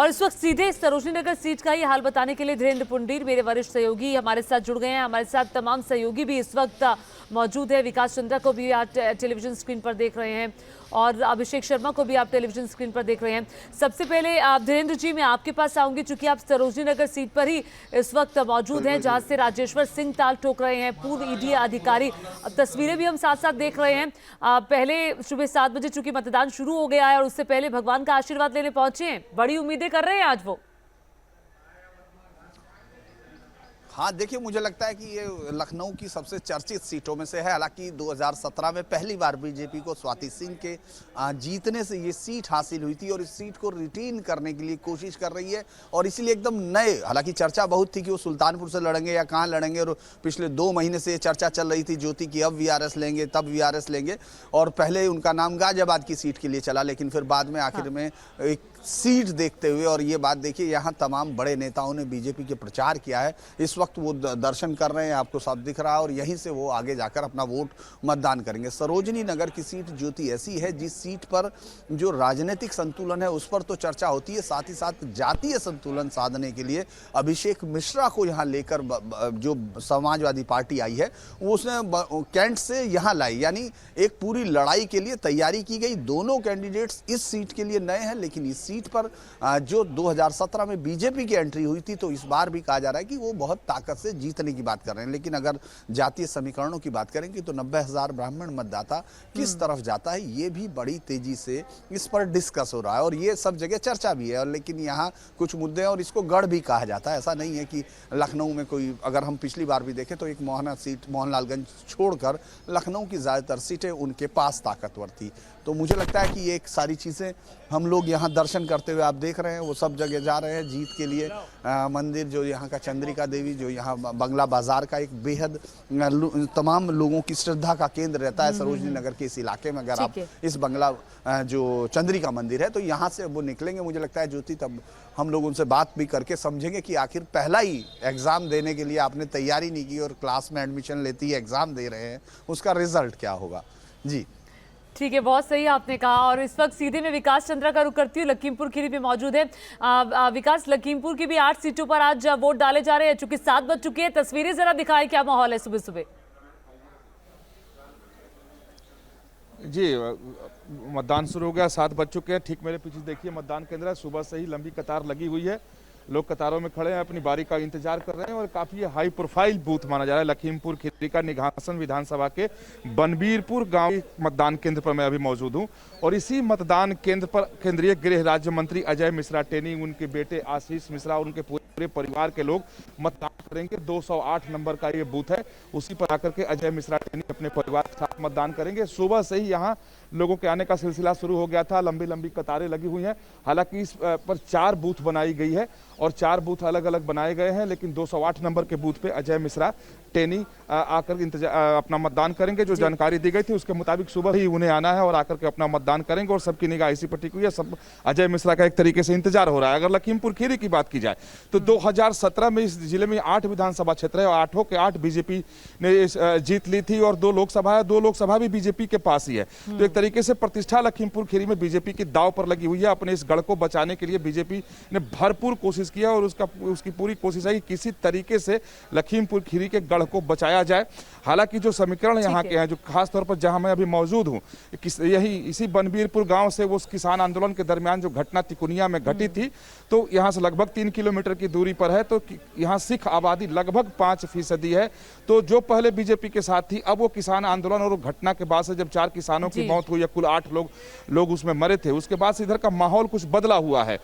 और इस वक्त सीधे सरोजनी नगर सीट का ही हाल बताने के लिए धीरेन्द्र पुंडीर मेरे वरिष्ठ सहयोगी हमारे साथ जुड़ गए हैं। हमारे साथ तमाम सहयोगी भी इस वक्त मौजूद है। विकास चंद्रा को भी आप टेलीविजन स्क्रीन पर देख रहे हैं और अभिषेक शर्मा को भी आप टेलीविजन स्क्रीन पर देख रहे हैं। सबसे पहले धीरेन्द्र जी, मैं आपके पास आऊंगी चूंकि आप सरोजनी नगर सीट पर ही इस वक्त मौजूद हैं, जहां से राजेश्वर सिंह ताल ठोक रहे हैं, पूर्व ईडी अधिकारी। तस्वीरें भी हम साथ साथ देख रहे हैं। पहले सुबह 7 बजे चूंकि मतदान शुरू हो गया है और उससे पहले भगवान का आशीर्वाद लेने पहुंचे हैं। बड़ी उम्मीदें कर रहे हैं आज वो। हाँ, देखिए, मुझे लगता है कि ये लखनऊ की सबसे चर्चित सीटों में से है। हालांकि 2017 में पहली बार बीजेपी को स्वाति सिंह के जीतने से ये सीट हासिल हुई थी और इस सीट को रिटेन करने के लिए कोशिश कर रही है और इसीलिए एकदम नए, हालांकि चर्चा बहुत थी कि वो सुल्तानपुर से लड़ेंगे या कहाँ लड़ेंगे, और पिछले 2 महीने से ये चर्चा चल रही थी ज्योति की अब वीआरएस लेंगे तब वीआरएस लेंगे, और पहले उनका नाम गाजियाबाद की सीट के लिए चला, लेकिन फिर बाद में आखिर में एक सीट देखते हुए, और ये बात देखिए, यहाँ तमाम बड़े नेताओं ने बीजेपी के प्रचार किया है। इस वक्त वो दर्शन कर रहे हैं, आपको सब दिख रहा है, और यहीं से वो आगे जाकर अपना वोट मतदान करेंगे। सरोजनी नगर की सीट ज्योति ऐसी है जिस सीट पर जो राजनीतिक संतुलन है उस पर तो चर्चा होती है, साथ ही साथ जातीय संतुलन साधने के लिए अभिषेक मिश्रा को यहाँ लेकर जो समाजवादी पार्टी आई है वो उसने कैंट से यहाँ लाई, यानी एक पूरी लड़ाई के लिए तैयारी की गई। दोनों कैंडिडेट्स इस सीट के लिए नए हैं, लेकिन इस सीट पर जो 2017 में बीजेपी की एंट्री हुई थी, तो इस बार भी कहा जा रहा है कि वो बहुत ताकत से जीतने की बात कर रहे हैं। लेकिन अगर जातीय समीकरणों की बात करेंगे तो 90,000 ब्राह्मण मतदाता किस तरफ जाता है, ये भी बड़ी तेजी से इस पर डिस्कस हो रहा है और ये सब जगह चर्चा भी है। और लेकिन यहाँ कुछ मुद्दे हैं और इसको गढ़ भी कहा जाता है। ऐसा नहीं है कि लखनऊ में कोई, अगर हम पिछली बार भी देखें तो एक मोहनलालगंज छोड़कर लखनऊ की ज़्यादातर सीटें उनके पास ताकतवर थी। तो मुझे लगता है कि ये एक सारी चीज़ें हम लोग यहाँ दर्शन करते हुए आप देख रहे हैं, वो सब जगह जा रहे हैं जीत के लिए। मंदिर जो यहाँ का चंद्रिका देवी, जो यहाँ बंगला बाजार का एक बेहद तमाम लोगों की श्रद्धा का केंद्र रहता है सरोजनी नगर के इस इलाके में। अगर आप इस बंगला जो चंद्रिका मंदिर है तो यहाँ से वो निकलेंगे, मुझे लगता है ज्योति, तब हम लोग उनसे बात भी करके समझेंगे कि आखिर पहला ही एग्ज़ाम देने के लिए आपने तैयारी नहीं की और क्लास में एडमिशन लेते ही एग्ज़ाम दे रहे हैं, उसका रिजल्ट क्या होगा। जी ठीक है, बहुत सही आपने कहा। और इस वक्त सीधे में विकास चंद्रा का रुख करती हूँ, लखीमपुर खीरी में मौजूद है। विकास, लखीमपुर की भी 8 सीटों पर आज वोट डाले जा रहे हैं, चूंकि 7 बज चुके हैं। तस्वीरें जरा दिखाएं, क्या माहौल है सुबह सुबह? जी, मतदान शुरू हो गया, 7 बज चुके हैं। ठीक मेरे पीछे देखिए मतदान केंद्र है। सुबह से ही लंबी कतार लगी हुई है, लोग कतारों में खड़े हैं, अपनी बारी का इंतजार कर रहे हैं और काफी हाई प्रोफाइल बूथ माना जा रहा है। लखीमपुर खीरी का निघासन विधानसभा के बनबीरपुर गांव मतदान केंद्र पर मैं अभी मौजूद हूं और इसी मतदान केंद्र पर केंद्रीय गृह राज्य मंत्री अजय मिश्रा टेनी, उनके बेटे आशीष मिश्रा और उनके पूरे परिवार के लोग मतदान करेंगे। 208 नंबर का ये बूथ है, उसी पर आकर के अजय मिश्रा टेनी अपने परिवार के साथ मतदान करेंगे। सुबह से ही यहाँ लोगों के आने का सिलसिला शुरू हो गया था, लंबी लंबी कतारें लगी हुई हैं। हालांकि इस पर 4 बूथ बनाई गई है और 4 बूथ अलग अलग बनाए गए हैं, लेकिन 208 नंबर के बूथ पे अजय मिश्रा टेनी आकर अपना मतदान करेंगे। जो जानकारी दी गई थी उसके मुताबिक सुबह ही उन्हें आना है और आकर के अपना मतदान करेंगे और सबकी निगाह इसी पर टिकी हुई है। सब अजय मिश्रा का एक तरीके से इंतजार हो रहा है। अगर लखीमपुर खीरी की बात की जाए तो 2017 में इस जिले में 8 विधानसभा क्षेत्र है और 8 के 8 बीजेपी ने जीत ली थी और 2 लोकसभा है, 2 लोकसभा भी बीजेपी के पास ही है। तो एक तरीके से प्रतिष्ठा लखीमपुर खीरी में बीजेपी की दांव पर लगी हुई है। अपने इस गढ़ को बचाने के लिए बीजेपी ने भरपूर कोशिश किया और उसकी पूरी कोशिश है कि किसी तरीके से लखीमपुर खीरी के गढ़ को बचाया जाए। हालांकि जो समीकरण यहाँ के हैं, जो खासतौर पर जहां मैं अभी मौजूद हूँ, यही इसी बनबीरपुर गांव से वो किसान आंदोलन के दरमियान जो घटना तिकुनिया में घटी थी, तो यहाँ से लगभग 3 किलोमीटर की दूरी पर है। तो यहाँ सिख आबादी लगभग 5% है। तो जो पहले बीजेपी के साथ थी, अब वो किसान आंदोलन और घटना के बाद से जब 4 किसानों की मौत हुई या कुल 8 लोग उसमें मरे थे, उसके बाद से इधर का माहौल कुछ बदला हुआ है